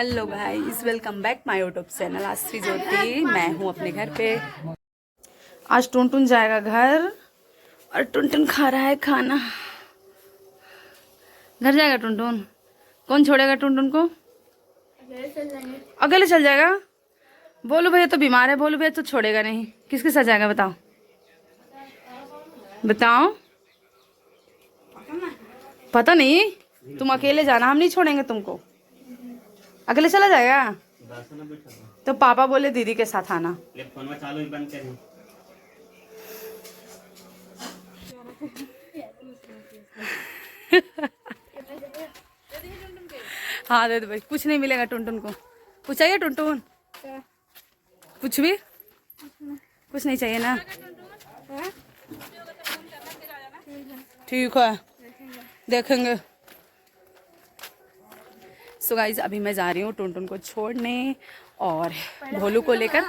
Hello guys, welcome back my YouTube channel Ashri Jyoti. मैं हूँ अपने घर पे। आज टुनटुन जाएगा घर और टुनटुन खा रहा है खाना। घर जाएगा टुनटुन। कौन छोड़ेगा टुनटुन को? अकेले चल जाएगा। बोलो भैया तो बीमार है, बोलो भैया तो छोड़ेगा नहीं। किसके साथ जाएगा बताओ बताओ। पता नहीं, तुम अकेले जाना, हम नहीं छोड़ेंगे तुमको। अकेले चला जाएगा तो पापा बोले दीदी के साथ आना। हाँ दे दो भाई, कुछ नहीं मिलेगा टुनटुन को। कुछ चाहिए टुनटुन? कुछ भी कुछ नहीं चाहिए ना? ठीक है, देखेंगे। सो गाइज, अभी मैं जा रही हूँ टुनटुन को छोड़ने और भोलू को लेकर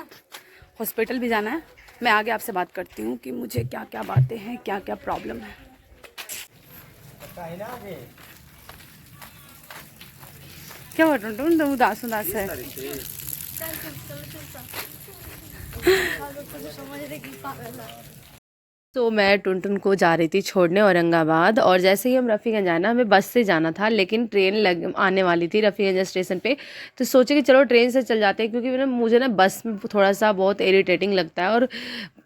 हॉस्पिटल भी जाना है। मैं आगे आपसे बात करती हूँ कि मुझे क्या क्या बातें हैं, क्या क्या प्रॉब्लम है। क्या हुआ टुनटुन, तुम उदास उदास है? तो मैं टुनटुन को जा रही थी छोड़ने औरंगाबाद, और जैसे ही हम रफ़ीगंज आना, हमें बस से जाना था लेकिन ट्रेन आने वाली थी रफ़ीगंज स्टेशन पे। तो सोचे कि चलो ट्रेन से चल जाते हैं, क्योंकि मुझे ना बस में थोड़ा सा बहुत इरिटेटिंग लगता है और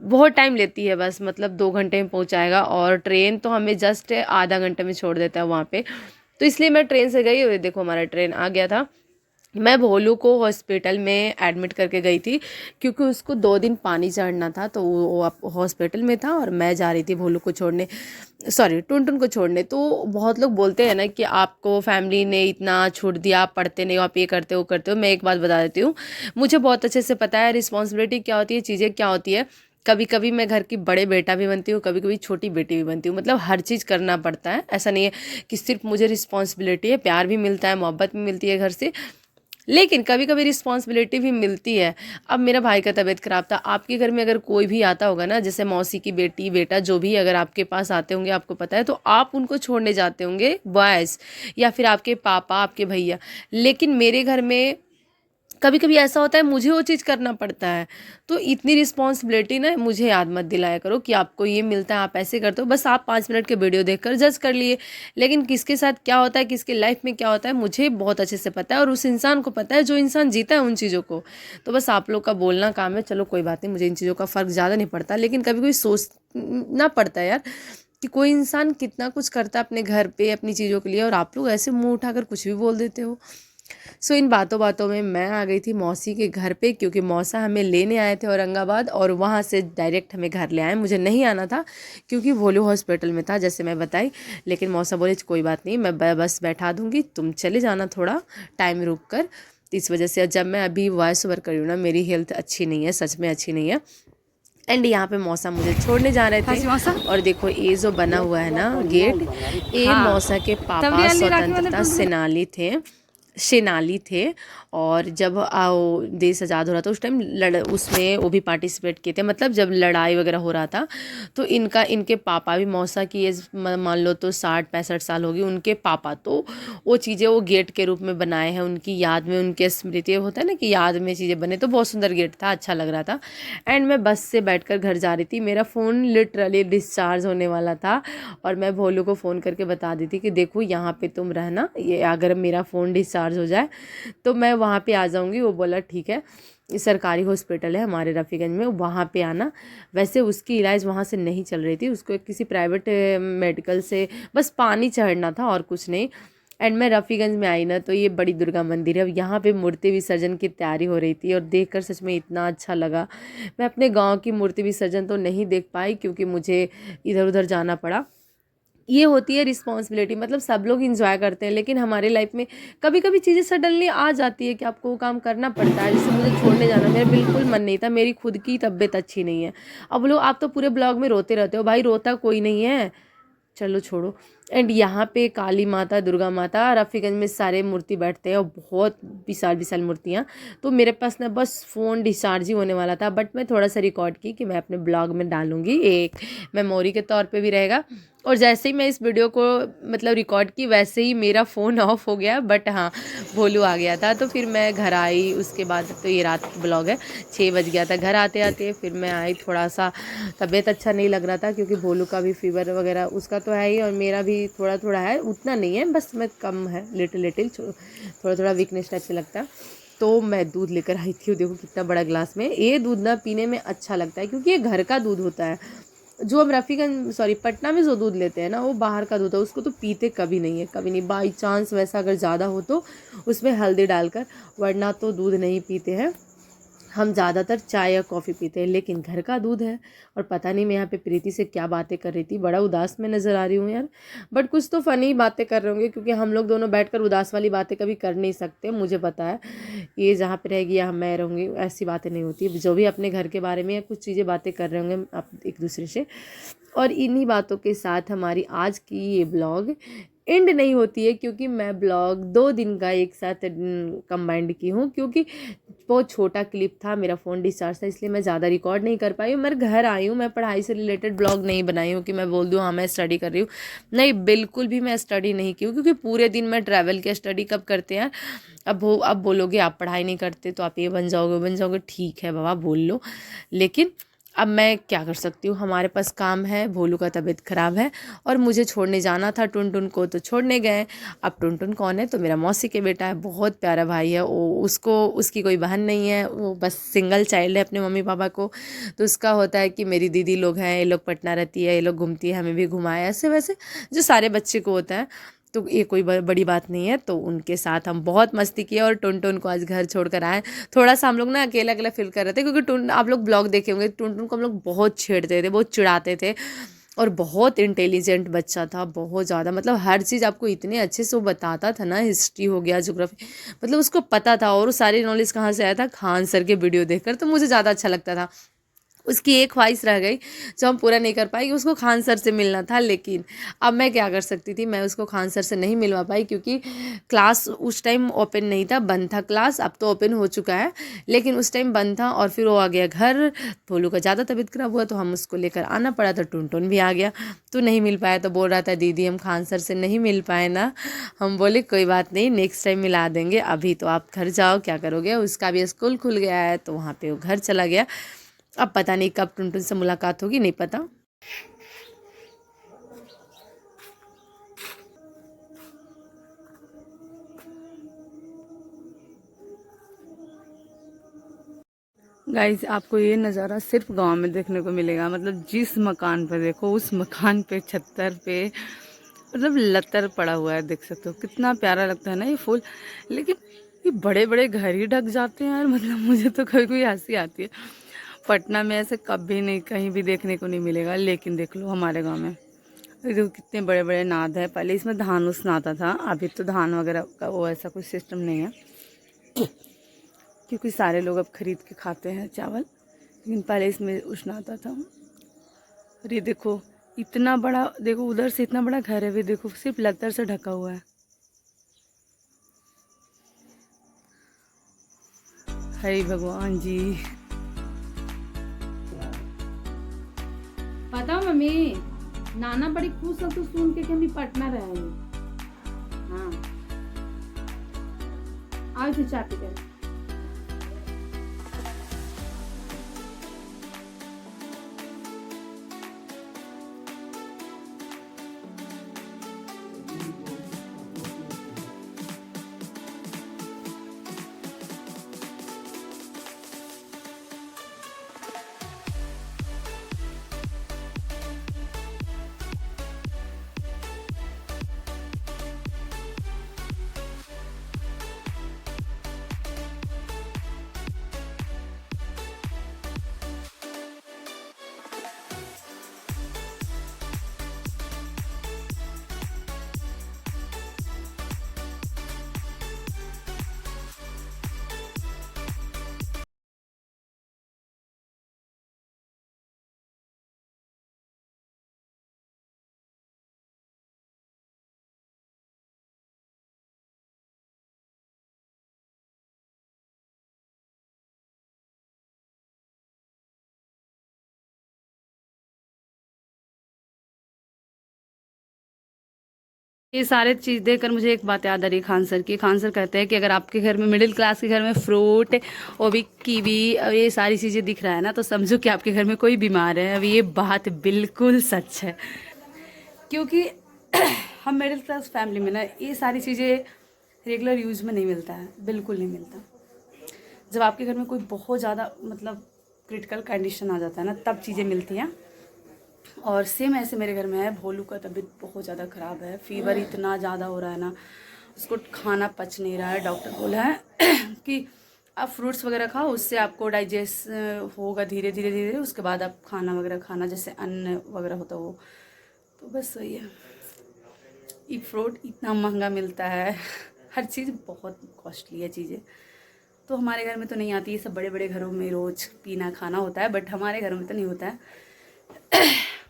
बहुत टाइम लेती है बस, मतलब 2 घंटे में पहुँचाएगा, और ट्रेन तो हमें जस्ट आधा घंटे में छोड़ देता है वहाँ पर। तो इसलिए मैं ट्रेन से गई। और देखो हमारा ट्रेन आ गया था। मैं भोलू को हॉस्पिटल में एडमिट करके गई थी क्योंकि उसको 2 दिन पानी चढ़ना था, तो वो हॉस्पिटल में था और मैं जा रही थी भोलू को छोड़ने, सॉरी टुनटुन को छोड़ने। तो बहुत लोग बोलते हैं ना कि आपको फैमिली ने इतना छूट दिया, आप पढ़ते नहीं हो, आप ये करते हो करते हो। मैं एक बात बता देती हूँ, मुझे बहुत अच्छे से पता है रिस्पॉन्सिबिलिटी क्या होती है, चीज़ें क्या होती है। कभी कभी मैं घर की बड़े बेटा भी बनती हूँ, कभी कभी छोटी बेटी भी बनती हूँ, मतलब हर चीज़ करना पड़ता है। ऐसा नहीं है कि सिर्फ मुझे रिस्पॉन्सिबिलिटी है, प्यार भी मिलता है, मोहब्बत भी मिलती है घर से, लेकिन कभी कभी रिस्पॉन्सिबिलिटी भी मिलती है। अब मेरा भाई का तबीयत ख़राब था। आपके घर में अगर कोई भी आता होगा ना, जैसे मौसी की बेटी बेटा जो भी अगर आपके पास आते होंगे, आपको पता है, तो आप उनको छोड़ने जाते होंगे बॉयज़, या फिर आपके पापा, आपके भैया। लेकिन मेरे घर में कभी कभी ऐसा होता है मुझे वो चीज़ करना पड़ता है। तो इतनी रिस्पॉन्सिबिलिटी ना मुझे याद मत दिलाया करो कि आपको ये मिलता है, आप ऐसे करते हो। बस आप 5 मिनट के वीडियो देखकर जज कर लिए, लेकिन किसके साथ क्या होता है, किसके लाइफ में क्या होता है, मुझे बहुत अच्छे से पता है, और उस इंसान को पता है जो इंसान जीता है उन चीज़ों को। तो बस आप लोग का बोलना काम है। चलो कोई बात नहीं, मुझे इन चीज़ों का फ़र्क ज़्यादा नहीं पड़ता, लेकिन कभी कभी सोचना पड़ता है यार कि कोई इंसान कितना कुछ करता है अपने घर पे अपनी चीज़ों के लिए, और आप लोग ऐसे मुंह उठाकर कुछ भी बोल देते हो। सो इन बातों बातों में मैं आ गई थी मौसी के घर पे, क्योंकि मौसा हमें लेने आए थे औरंगाबाद, और वहाँ से डायरेक्ट हमें घर ले आए। मुझे नहीं आना था क्योंकि भोलू हॉस्पिटल में था, जैसे मैं बताई। लेकिन मौसा बोले कोई बात नहीं, मैं बस बैठा दूँगी, तुम चले जाना थोड़ा टाइम रुक कर। तो इस वजह से जब मैं अभी वॉइस ओवर कर रही हूँ ना, मेरी हेल्थ अच्छी नहीं है, सच में अच्छी नहीं है। एंड यहाँ पे मौसा मुझे छोड़ने जा रहे थे, और देखो ये जो बना हुआ है ना गेट, ये मौसा के पापा स्वतंत्रता सेनानी थे। और जब देश आज़ाद हो रहा था उस टाइम उसमें वो भी पार्टिसिपेट किए थे, मतलब जब लड़ाई वगैरह हो रहा था। तो इनके पापा भी, मौसा की एज मान लो तो 60-65 साल होगी, उनके पापा तो वो चीज़ें वो गेट के रूप में बनाए हैं उनकी याद में, उनके स्मृति होता है ना कि याद में चीज़ें बने। तो बहुत सुंदर गेट था, अच्छा लग रहा था। एंड मैं बस से बैठकर घर जा रही थी, मेरा फ़ोन लिटरली डिस्चार्ज होने वाला था, और मैं भोलू को फ़ोन करके बता दी थी कि देखो यहाँ पे तुम रहना, ये अगर मेरा फ़ोन डिस्चार्ज हो जाए तो मैं वहाँ पे आ जाऊँगी। वो बोला ठीक है, सरकारी हॉस्पिटल है हमारे रफ़ीगंज में, वहाँ पे आना। वैसे उसकी इलाज वहाँ से नहीं चल रही थी, उसको किसी प्राइवेट मेडिकल से बस पानी चढ़ना था और कुछ नहीं। एंड मैं रफ़ीगंज में आई ना, तो ये बड़ी दुर्गा मंदिर है, यहाँ पे मूर्ति विसर्जन की तैयारी हो रही थी, और देखकर सच में इतना अच्छा लगा। मैं अपने गांव की मूर्ति विसर्जन तो नहीं देख पाई क्योंकि मुझे इधर उधर जाना पड़ा। ये होती है रिस्पॉन्सिबिलिटी, मतलब सब लोग इंजॉय करते हैं, लेकिन हमारे लाइफ में कभी कभी चीज़ें सडनली आ जाती है कि आपको वो काम करना पड़ता है। जैसे मुझे छोड़ने जाना, मेरा बिल्कुल मन नहीं था, मेरी खुद की तबीयत अच्छी नहीं है। अब लोग, आप तो पूरे ब्लॉग में रोते रहते हो, भाई रोता कोई नहीं है, चलो छोड़ो। एंड यहाँ पे काली माता, दुर्गा माता, रफ़ीगंज में सारे मूर्ति बैठते हैं, और बहुत विशाल विशाल मूर्तियाँ। तो मेरे पास ना बस फ़ोन डिस्चार्ज ही होने वाला था, बट मैं थोड़ा सा रिकॉर्ड की कि मैं अपने ब्लॉग में डालूँगी, एक मेमोरी के तौर पे भी रहेगा, और जैसे ही मैं इस वीडियो को मतलब रिकॉर्ड की वैसे ही मेरा फ़ोन ऑफ हो गया, बट हाँ भोलू आ गया था। तो फिर मैं घर आई, उसके बाद तो ये रात की ब्लॉग है, 6 बज गया था घर आते आते। फिर मैं आई, थोड़ा सा तबीयत अच्छा नहीं लग रहा था क्योंकि भोलू का भी फीवर वगैरह उसका तो है ही, और मेरा भी थोड़ा थोड़ा है, उतना नहीं है, बस मैं कम है, लिटिल लिटिल थोड़ा थोड़ा वीकनेस टाइप से लगता है। तो मैं दूध लेकर आई थी, देखो कितना बड़ा ग्लास में। ये दूध ना पीने में अच्छा लगता है क्योंकि ये घर का दूध होता है। जो हम रफ़ीगंज सॉरी पटना में जो दूध लेते हैं ना, वो बाहर का दूध है, उसको तो पीते कभी नहीं है, कभी नहीं। बाई चांस वैसा अगर ज़्यादा हो तो उसमें हल्दी डालकर, वरना तो दूध नहीं पीते हैं हम। ज़्यादातर चाय या कॉफ़ी पीते हैं, लेकिन घर का दूध है। और पता नहीं मैं यहाँ पे प्रीति से क्या बातें कर रही थी, बड़ा उदास में नज़र आ रही हूँ यार। बट कुछ तो फ़नी बातें कर रहे होंगे क्योंकि हम लोग दोनों बैठकर उदास वाली बातें कभी कर नहीं सकते, मुझे पता है। ये जहाँ पे रहेगी या मैं रहूँगी, ऐसी बातें नहीं होती। जो भी अपने घर के बारे में या कुछ चीज़ें बातें कर रहे होंगे आप एक दूसरे से। और इन्हीं बातों के साथ हमारी आज की ये ब्लॉग एंड नहीं होती है, क्योंकि मैं ब्लॉग 2 दिन का एक साथ कंबाइंड की हूँ, क्योंकि बहुत छोटा क्लिप था, मेरा फ़ोन डिस्चार्ज था, इसलिए मैं ज़्यादा रिकॉर्ड नहीं कर पाई हूँ। मैं घर आई हूँ, मैं पढ़ाई से रिलेटेड ब्लॉग नहीं बनाई हूँ कि मैं बोल दूँ हाँ मैं स्टडी कर रही हूँ। नहीं, बिल्कुल भी मैं स्टडी नहीं की हूँ, क्योंकि पूरे दिन मैं ट्रैवल किया। स्टडी कब करते हैं? अब बोलोगे आप पढ़ाई नहीं करते तो आप ये बन जाओगे, ठीक है बाबा बोल लो, लेकिन अब मैं क्या कर सकती हूँ, हमारे पास काम है। भोलू का तबीयत ख़राब है और मुझे छोड़ने जाना था टुनटुन को, तो छोड़ने गए। अब टुनटुन कौन है? तो मेरा मौसी के बेटा है, बहुत प्यारा भाई है वो। उसकी कोई बहन नहीं है, वो बस सिंगल चाइल्ड है अपने मम्मी पापा को। तो उसका होता है कि मेरी दीदी लोग हैं, ये लोग पटना रहती है, ये लोग घूमती है, हमें भी घुमाए, ऐसे वैसे जो सारे बच्चे को होता है। तो ये कोई बड़ी बात नहीं है। तो उनके साथ हम बहुत मस्ती किए और टुनटुन को आज घर छोड़कर आए। थोड़ा सा हम लोग ना अकेला अकेला फील कर रहे थे, क्योंकि टुन आप लोग ब्लॉग देखे होंगे, टुनटुन को हम लोग बहुत छेड़ते थे, बहुत चिढ़ाते थे। और बहुत इंटेलिजेंट बच्चा था, बहुत ज़्यादा, मतलब हर चीज़ आपको इतने अच्छे से वो बताता था ना, हिस्ट्री हो गया, ज्योग्राफी, मतलब उसको पता था। और वो सारी नॉलेज कहाँ से आया था? खान सर के वीडियो देखकर। तो मुझे ज़्यादा अच्छा लगता था। उसकी एक ख्वाहिश रह गई जो हम पूरा नहीं कर पाई, उसको खान सर से मिलना था। लेकिन अब मैं क्या कर सकती थी, मैं उसको खान सर से नहीं मिलवा पाई, क्योंकि क्लास उस टाइम ओपन नहीं था, बंद था क्लास। अब तो ओपन हो चुका है, लेकिन उस टाइम बंद था। और फिर वो आ गया घर, भोलू का ज़्यादा तबीयत खराब हुआ तो हम उसको लेकर आना पड़ा, तो टुनटुन भी आ गया। तो नहीं मिल पाया, तो बोल रहा था दीदी हम खान सर से नहीं मिल पाए ना। हम बोले कोई बात नहीं, नेक्स्ट टाइम मिला देंगे, अभी तो आप घर जाओ, क्या करोगे? उसका भी स्कूल खुल गया है, तो वहाँ पे वो घर चला गया। अब पता नहीं कब टुनटुन से मुलाकात होगी, नहीं पता। गाइस आपको ये नज़ारा सिर्फ गांव में देखने को मिलेगा। मतलब जिस मकान पर देखो उस मकान पे छत्तर पे मतलब लतर पड़ा हुआ है, देख सकते हो कितना प्यारा लगता है ना ये फूल। लेकिन ये बड़े बड़े घर ही ढक जाते हैं यार, मतलब मुझे तो कभी कोई हंसी आती है। पटना में ऐसे कभी नहीं कहीं भी देखने को नहीं मिलेगा। लेकिन देख लो हमारे गाँव में ये देखो कितने बड़े बड़े नाद है। पहले इसमें धान उसनाता था, अभी तो धान वगैरह का वो ऐसा कोई सिस्टम नहीं है, क्योंकि सारे लोग अब खरीद के खाते हैं चावल। लेकिन पहले इसमें उष्णाता था। और ये देखो इतना बड़ा, देखो उधर से इतना बड़ा घर है, भी देखो सिर्फ लतर से ढका हुआ है। हरे भगवान जी। पता मम्मी, नाना बड़ी खुश है तो सुन के कि हम पटना रहे हैं। हाँ, आओ तो चाय पी कर। ये सारे चीज़ देखकर मुझे एक बात याद आ रही है खान सर की। खान सर कहते हैं कि अगर आपके घर में मिडिल क्लास के घर में फ्रूट और भी कीवी और ये सारी चीज़ें दिख रहा है ना, तो समझो कि आपके घर में कोई बीमार है। अभी ये बात बिल्कुल सच है, क्योंकि हम मिडिल क्लास फैमिली में ना ये सारी चीज़ें रेगुलर यूज में नहीं मिलता है, बिल्कुल नहीं मिलता। जब आपके घर में कोई बहुत ज़्यादा मतलब क्रिटिकल कंडीशन आ जाता है ना, तब चीज़ें मिलती हैं। और सेम ऐसे मेरे घर में है। भोलू का तबीयत बहुत ज़्यादा ख़राब है, फीवर इतना ज़्यादा हो रहा है ना, उसको खाना पच नहीं रहा है। डॉक्टर बोला है कि आप फ्रूट्स वगैरह खाओ, उससे आपको डाइजेस्ट होगा धीरे धीरे धीरे, उसके बाद आप खाना वगैरह खाना, जैसे अन्न वगैरह होता वो। तो बस वही है। ये फ्रूट इतना महंगा मिलता है, हर चीज़ बहुत कॉस्टली है चीज़ें। तो हमारे घर में तो नहीं आती, ये सब बड़े बड़े घरों में रोज़ पीना खाना होता है, बट हमारे घरों में तो नहीं होता है।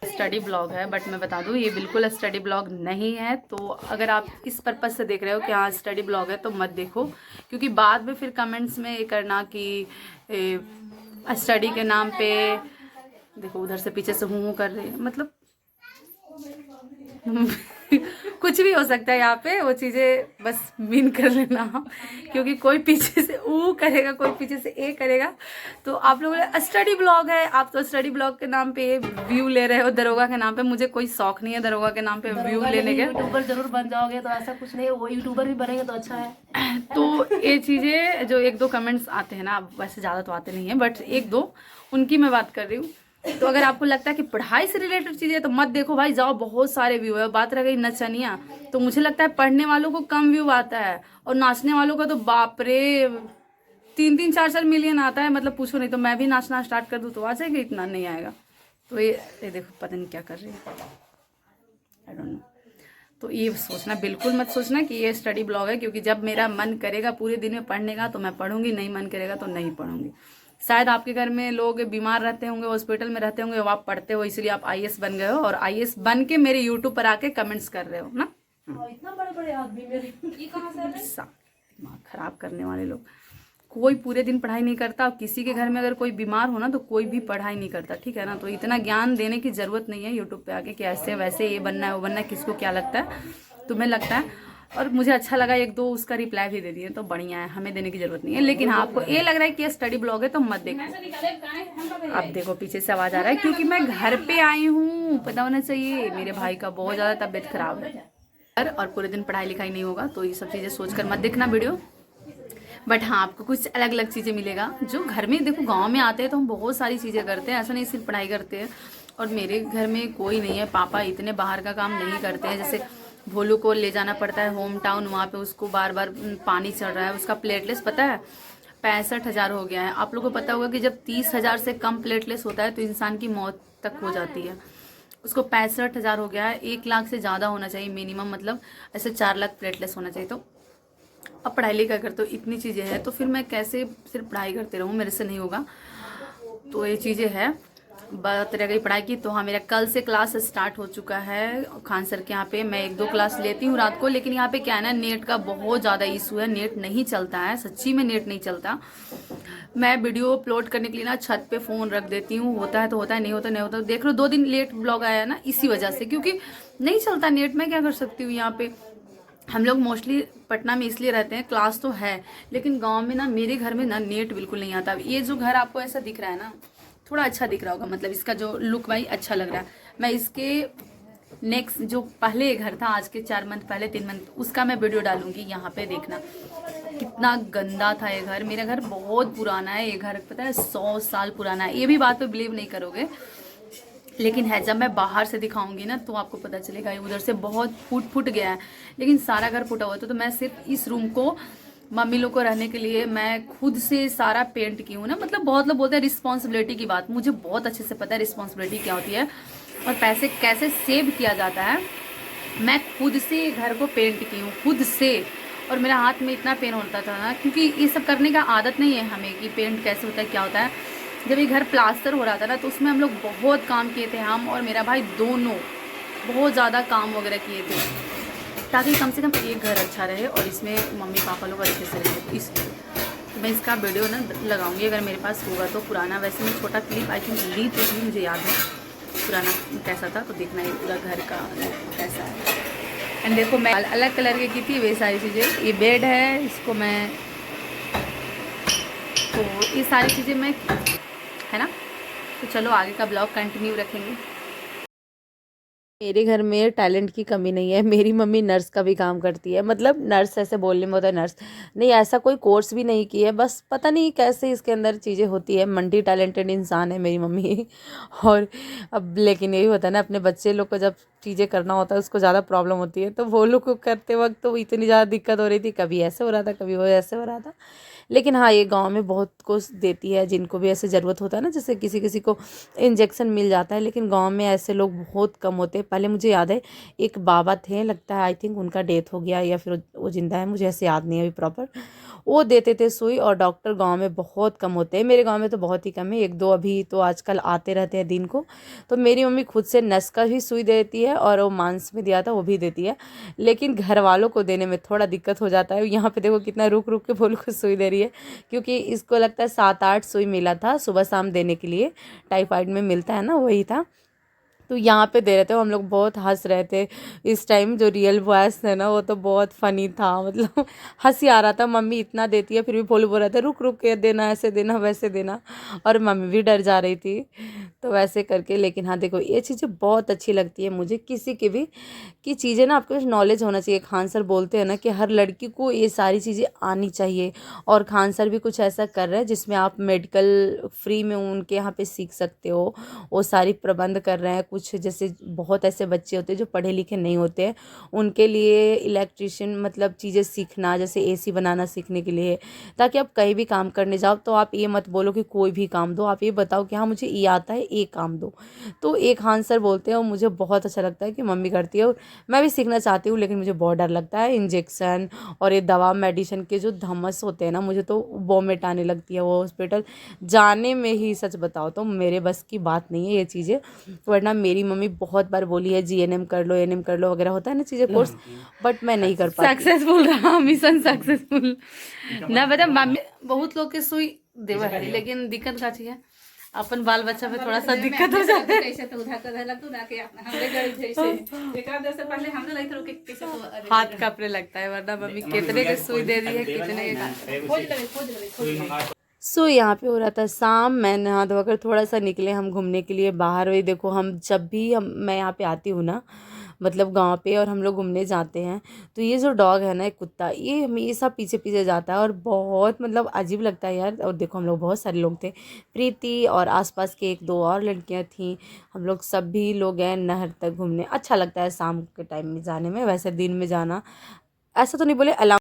स्टडी ब्लॉग है, बट मैं बता दूँ ये बिल्कुल स्टडी ब्लॉग नहीं है। तो अगर आप इस पर्पज़ से देख रहे हो कि हाँ स्टडी ब्लॉग है, तो मत देखो, क्योंकि बाद में फिर कमेंट्स में ये करना कि स्टडी के नाम पे, देखो उधर से पीछे से हूँ कर रही है, मतलब कुछ भी हो सकता है यहाँ पे, वो चीज़ें बस मीन कर लेना। क्योंकि कोई पीछे से ऊ करेगा, कोई पीछे से ए करेगा। तो आप लोगों ने स्टडी ब्लॉग है, आप तो स्टडी ब्लॉग के नाम पे व्यू ले रहे हो, दरोगा के नाम पे। मुझे कोई शौक नहीं है दरोगा के नाम पे व्यू लेने के। यूट्यूबर जरूर बन जाओगे, तो ऐसा कुछ नहीं है, वो यूट्यूबर भी बनेंगे तो अच्छा है। तो ये चीज़ें जो एक दो कमेंट्स आते हैं ना, वैसे ज़्यादा तो आते नहीं है, बट एक दो उनकी मैं बात कर रही हूँ। तो अगर आपको लगता है कि पढ़ाई से रिलेटेड चीज़ें तो मत देखो भाई, जाओ, बहुत सारे व्यू है। बात रह गई नचनिया, तो मुझे लगता है पढ़ने वालों को कम व्यू आता है, और नाचने वालों का तो बाप रे 3-4 मिलियन आता है। मतलब पूछो नहीं, तो मैं भी नाचना स्टार्ट कर दूँ तो आ जाएगा, इतना नहीं आएगा। तो ये देखो पता नहीं क्या कर रही है, आई डोंट नो। तो ये सोचना बिल्कुल मत सोचना कि ये स्टडी ब्लॉग है, क्योंकि जब मेरा मन करेगा पूरे दिन में पढ़ने का तो मैं पढ़ूंगी, नहीं मन करेगा तो नहीं पढ़ूंगी। शायद आपके घर में लोग बीमार रहते होंगे, हॉस्पिटल में रहते होंगे, आप पढ़ते हो इसलिए आप आईएएस बन गए हो, और आईएएस बन के मेरे यूट्यूब पर आके कमेंट्स कर रहे हो ना। इतना बड़े बड़े आदमी मेरे, ये कहाँ से है? दिमाग खराब करने वाले लोग। कोई पूरे दिन पढ़ाई नहीं करता, और किसी के घर में अगर कोई बीमार हो ना तो कोई भी पढ़ाई नहीं करता, ठीक है ना। तो इतना ज्ञान देने की जरूरत नहीं है यूट्यूब पे आके कि ऐसे वैसे ये बनना है वो बनना है। किसको क्या लगता है, तुम्हें लगता है। और मुझे अच्छा लगा, एक दो उसका रिप्लाई भी दे दिए, तो बढ़िया है, हमें देने की जरूरत नहीं है। लेकिन हाँ आपको ये लग रहा है कि ये स्टडी ब्लॉग है तो मत देखो। अब देखो पीछे से आवाज आ रहा है, क्योंकि मैं घर पे आई हूँ, पता होना चाहिए। मेरे भाई का बहुत ज्यादा तबीयत खराब है, और पूरे दिन पढ़ाई लिखाई नहीं होगा, तो ये सब चीजें सोचकर मत देखना वीडियो। बट हाँ आपको कुछ अलग अलग चीज़ें मिलेगा जो घर में। देखो गांव में आते हैं तो हम बहुत सारी चीज़ें करते हैं, ऐसा नहीं सिर्फ पढ़ाई करते हैं। और मेरे घर में कोई नहीं है, पापा इतने बाहर का काम नहीं करते हैं। जैसे भोलू को ले जाना पड़ता है होम टाउन, वहाँ पे उसको बार बार पानी चढ़ रहा है, उसका प्लेटलेस पता है 65,000 हो गया है। आप लोगों को पता होगा कि जब 30,000 से कम प्लेटलेस होता है तो इंसान की मौत तक हो जाती है। उसको 65,000 हो गया है। 1 लाख से ज़्यादा होना चाहिए मिनिमम, मतलब ऐसे 4 लाख प्लेटलेस होना चाहिए। तो अब पढ़ाई लिखा करते हो, इतनी चीज़ें हैं, तो फिर मैं कैसे सिर्फ पढ़ाई करते रहूँ, मेरे से नहीं होगा। तो ये चीज़ें हैं। बात रह गई पढ़ाई की, तो हाँ मेरा कल से क्लास स्टार्ट हो चुका है खान सर के यहाँ पे। मैं 1-2 क्लास लेती हूँ रात को, लेकिन यहाँ पे क्या है ना, नेट का बहुत ज़्यादा इशू है, नेट नहीं चलता है, सच्ची में नेट नहीं चलता। मैं वीडियो अपलोड करने के लिए ना छत पे फ़ोन रख देती हूँ, होता है तो होता है, नहीं होता नहीं होता। देख लो 2 दिन लेट ब्लॉग आया ना इसी वजह से, क्योंकि नहीं चलता नेट। मैं क्या कर सकती हूँ। यहाँ पे हम लोग मोस्टली पटना में इसलिए रहते हैं, क्लास तो है, लेकिन गांव में ना मेरे घर में ना नेट बिल्कुल नहीं आता। ये जो घर आपको ऐसा दिख रहा है ना, थोड़ा अच्छा दिख रहा होगा, मतलब इसका जो लुक भाई अच्छा लग रहा है। मैं इसके नेक्स्ट जो पहले घर था, आज के 4 मंथ पहले 3 मंथ, उसका मैं वीडियो डालूंगी। यहाँ पे देखना कितना गंदा था ये घर। मेरा घर बहुत पुराना है, ये घर पता है 100 साल पुराना है। ये भी बात पे बिलीव नहीं करोगे, लेकिन है जब मैं बाहर से दिखाऊंगी ना तो आपको पता चलेगा। उधर से बहुत फूट गया है, लेकिन सारा घर फूटा हुआ था। तो मैं सिर्फ इस रूम को मम्मी लोग को रहने के लिए मैं खुद से सारा पेंट की हूँ ना। मतलब बहुत लोग बोलते हैं रिस्पॉन्सिबिलिटी की बात, मुझे बहुत अच्छे से पता है रिस्पॉन्सिबिलिटी क्या होती है और पैसे कैसे सेव किया जाता है। मैं खुद से घर को पेंट की हूँ, खुद से। और मेरा हाथ में इतना पेन होता था ना, क्योंकि ये सब करने का आदत नहीं है हमें कि पेंट कैसे होता है क्या होता है। जब ये घर प्लास्टर हो रहा था ना, तो उसमें हम लोग बहुत काम किए थे, हम और मेरा भाई दोनों बहुत ज़्यादा काम वगैरह किए थे, ताकि कम से कम एक घर अच्छा रहे और इसमें मम्मी पापा लोग अच्छे से रहे। इसलिए तो मैं इसका वीडियो ना लगाऊंगी अगर मेरे पास होगा तो। पुराना वैसे मैं छोटा क्लिप आई थिंक ली तो मुझे याद है पुराना कैसा था, तो देखना ये पूरा घर का कैसा है। एंड देखो मैं अलग कलर की थी वे सारी चीज़ें। ये बेड है, इसको मैं तो ये सारी चीज़ें मैं है ना। तो चलो आगे का ब्लॉग कंटिन्यू रखेंगे। मेरे घर में टैलेंट की कमी नहीं है। मेरी मम्मी नर्स का भी काम करती है, मतलब नर्स ऐसे बोलने में होता है नर्स नहीं, ऐसा कोई कोर्स भी नहीं किया है, बस पता नहीं कैसे इसके अंदर चीज़ें होती है। मल्टी टैलेंटेड इंसान है मेरी मम्मी और अब लेकिन यही होता है ना, अपने बच्चे लोग को जब चीज़ें करना होता है उसको ज़्यादा प्रॉब्लम होती है, तो वो लोग को करते वक्त तो इतनी ज़्यादा दिक्कत हो रही थी, कभी ऐसे हो रहा था कभी वो ऐसे हो रहा था। लेकिन हाँ, ये गांव में बहुत कुछ देती है जिनको भी ऐसे ज़रूरत होता है ना, जैसे किसी किसी को इंजेक्शन मिल जाता है, लेकिन गांव में ऐसे लोग बहुत कम होते हैं। पहले मुझे याद है एक बाबा थे, लगता है आई थिंक उनका डेथ हो गया या फिर वो जिंदा है, मुझे ऐसे याद नहीं है अभी प्रॉपर। वो देते थे सुई, और डॉक्टर गांव में बहुत कम होते हैं। मेरे गांव में तो बहुत ही कम है, एक दो अभी तो आजकल आते रहते हैं दिन को। तो मेरी मम्मी खुद से नस का भी सुई देती है, और वो मांस में दिया था वो भी देती है, लेकिन घर वालों को देने में थोड़ा दिक्कत हो जाता है। यहाँ पे देखो कितना रुक रुक के बोलो को सुई दे रही है, क्योंकि इसको लगता है 7-8 सुई मिला था सुबह शाम देने के लिए, टाइफाइड में मिलता है ना वही था। तो यहाँ पे दे रहे थे, हम लोग बहुत हंस रहे थे इस टाइम। जो रियल वॉइस है ना वो तो बहुत फ़नी था, मतलब हंसी आ रहा था। मम्मी इतना देती है फिर भी बोल रहा था रुक रुक के देना, ऐसे देना वैसे देना, और मम्मी भी डर जा रही थी। तो वैसे करके, लेकिन हाँ देखो ये चीज़ें बहुत अच्छी लगती है मुझे, किसी की भी की चीज़ें ना, आपको नॉलेज होना चाहिए। खान सर बोलते हैं ना कि हर लड़की को ये सारी चीज़ें आनी चाहिए, और खान सर भी कुछ ऐसा कर रहे हैं जिसमें आप मेडिकल फ्री में उनके यहाँ पे सीख सकते हो, वो सारी प्रबंध कर रहे हैं। कुछ जैसे बहुत ऐसे बच्चे होते हैं जो पढ़े लिखे नहीं होते हैं, उनके लिए इलेक्ट्रिशियन मतलब चीज़ें सीखना, जैसे एसी बनाना सीखने के लिए, ताकि आप कहीं भी काम करने जाओ तो आप ये मत बोलो कि कोई भी काम दो, आप ये बताओ कि हाँ मुझे ये आता है, ये काम दो। तो एक खान सर बोलते हैं और मुझे बहुत अच्छा लगता है कि मम्मी करती है, और मैं भी सीखना चाहती हूँ, लेकिन मुझे बहुत डर लगता है इंजेक्शन और ये दवा मेडिसिन के जो धमस होते हैं ना, मुझे तो वॉमिट आने लगती है। वो हॉस्पिटल जाने में ही सच बताओ तो मेरे बस की बात नहीं है ये चीज़ें, वरना मेरी मम्मी बहुत बार बोली है जीएनएम कर लो, एएनएम कर लो, वगैरह होता है ना चीज़ें कोर्स, बट मैं नहीं कर पाती। सक्सेसफुल रहा मिशन सक्सेसफुल ना बता। मम्मी बहुत लोग के सुई देवा है, लेकिन दिक्कत का चीज है अपन बाल बच्चा पे थोड़ा सा दिक्कत हो जाता है। कैसे तो उधर कर तू ना के हमरे गड़ी जैसे एकरा जैसे पहले हमने नहीं तो कैसे तो हाथ कपड़े लगता है, वरना मम्मी कितने के सुई दे दी है, कितने के खोज ले। सो यहाँ पे हो रहा था शाम, मैं नहा धोकर थोड़ा सा निकले हम घूमने के लिए बाहर। वही देखो, हम जब भी मैं यहाँ पे आती हूँ ना, मतलब गांव पे, और हम लोग घूमने जाते हैं, तो ये जो डॉग है ना, एक कुत्ता, ये हमेशा पीछे पीछे जाता है, और बहुत मतलब अजीब लगता है यार। और देखो हम लोग बहुत सारे लोग थे, प्रीति और आसपास के एक दो और लड़कियां थीं, हम लोग सभी लोग गए नहर तक घूमने। अच्छा लगता है शाम के टाइम में जाने में, वैसे दिन में जाना ऐसा तो नहीं बोले अलाउ